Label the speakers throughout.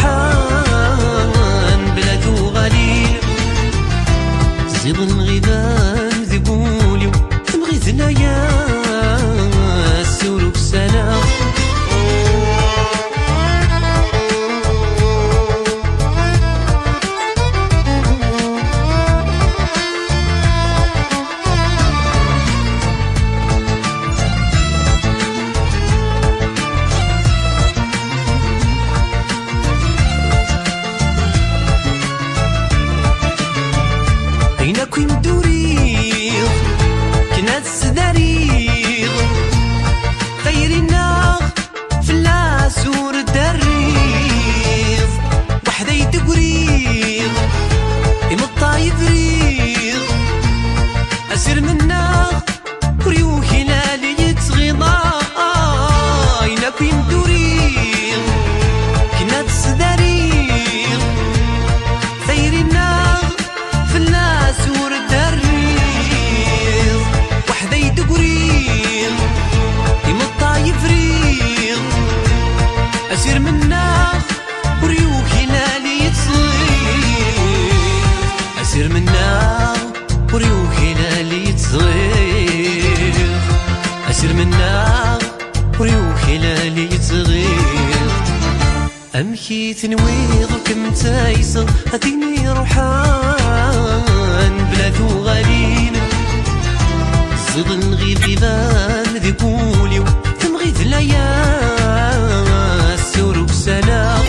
Speaker 1: روحان بلادو غالي زيد الغيبان ذي قولي تبغي ذنايا السلوك سلام كوي مدوريغ كنا تسداريغ غير الناغ فلاس ورداريغ وحدا يدقريغ يمطا يفريغ أسير من ناغ وريوحي لالي يتغيضا إنا كوي مدوريغ كنا تسداريغ غير الناغ فلاس ورداريغ وحدا يدقريغ يمطا يفريغ أسير من ناغ وريوحي لالي يتصغير أسير من ناغ وريوحي لالي يتصغير أسير من ناغ وريوحي لالي يتصغير أمشي تنويض وكم تايسة أديني روحان بلادو غالين زيد الغيبان ذي قولي وتمغي ذلايا السروك سلام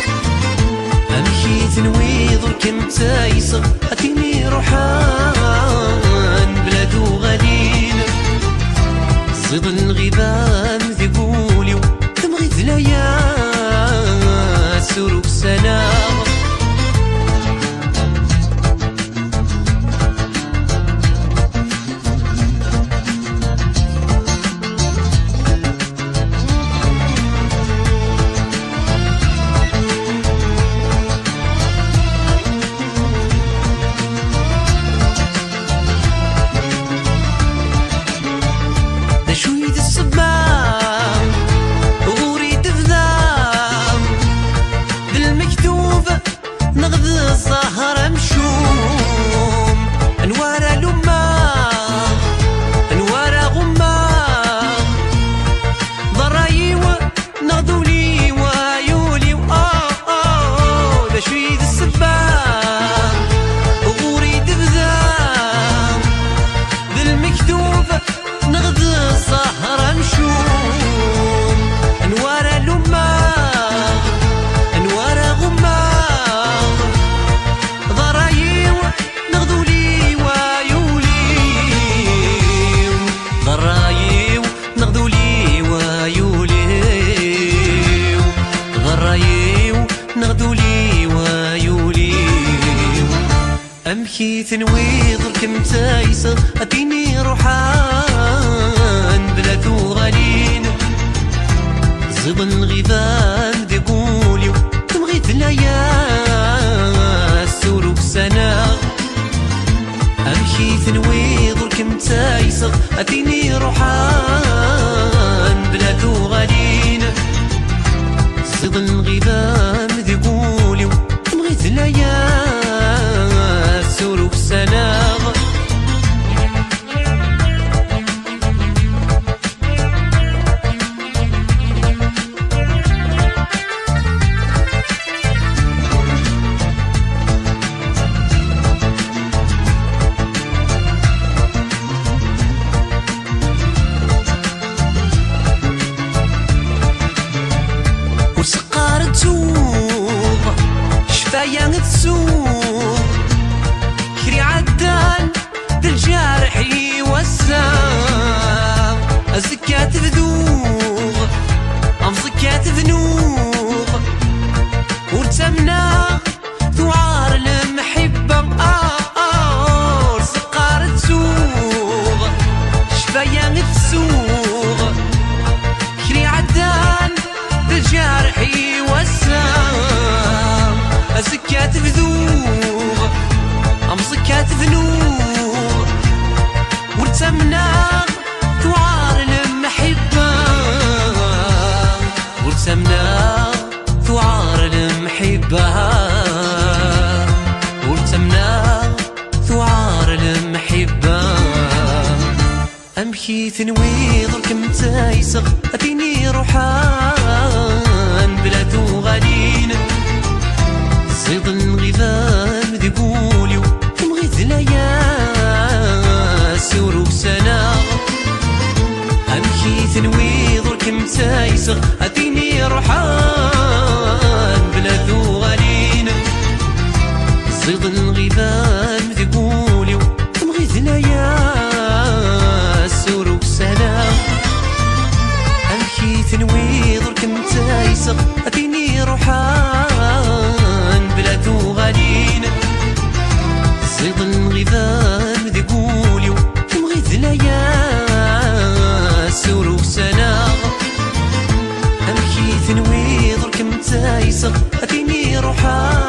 Speaker 1: أمشي تنويض وكم تايسة أديني روحان بلادو غالين زيد الغيبان ذي قولي وتمغي ذلايا السروك سلام دا شويد الصبام غوري تفذام بالمكتوب نغذ الزهر مشوم انوار لماغ انوار غماغ ضرايو نغذولي ويولي ذا شويد الصبام غوري تفذام بالمكتوب نغذ الزهر مشوم انوار لماغ انوار غماغ ضرايو نغذولي ويولي ضرايو نغذولي ويولي ضرايو نغذولي ويولي أمشي تنويض الكم تايسة أديني روحان بلادو غالين زيد الغيبان ذي قولي وتمغي ذلايا السلوك سلام أمشي تنويض الكم تايسة أديني روحان بلادو غالين زيد الغيبان ذي قولي وتمغي ذلايا السلوك سلام وسقار تسوق شفايا تسوق كري عدان بالجارح يوسام الزكاة تذوق أم زكاة تذنوق ورتمنا ثوار المحبة سقار تسوق شفايا تسوق كري عدان بالجارح يوسام الزكاة تذوق أم زكاة تذنوق ورتمنا ثوار المحبة ورتمنا ثوار المحبة أمشي ثنوي ضرك متايسة أتيني روحان بلا غالين زيض الغذام ذي بولي ومغيث ليا سورو سنا أمشي ثنوي ضرك متايسة أتيني روحان بلا غالين زيض الغذام ذي بولي ومغيث ليا ثنوي ضرك متايسة أتيني روحان بلا غالين زيض الغذام ذي قولي ومغيث ليا سورو سنا أمشي ثنوي ضرك متايسة أتيني روحان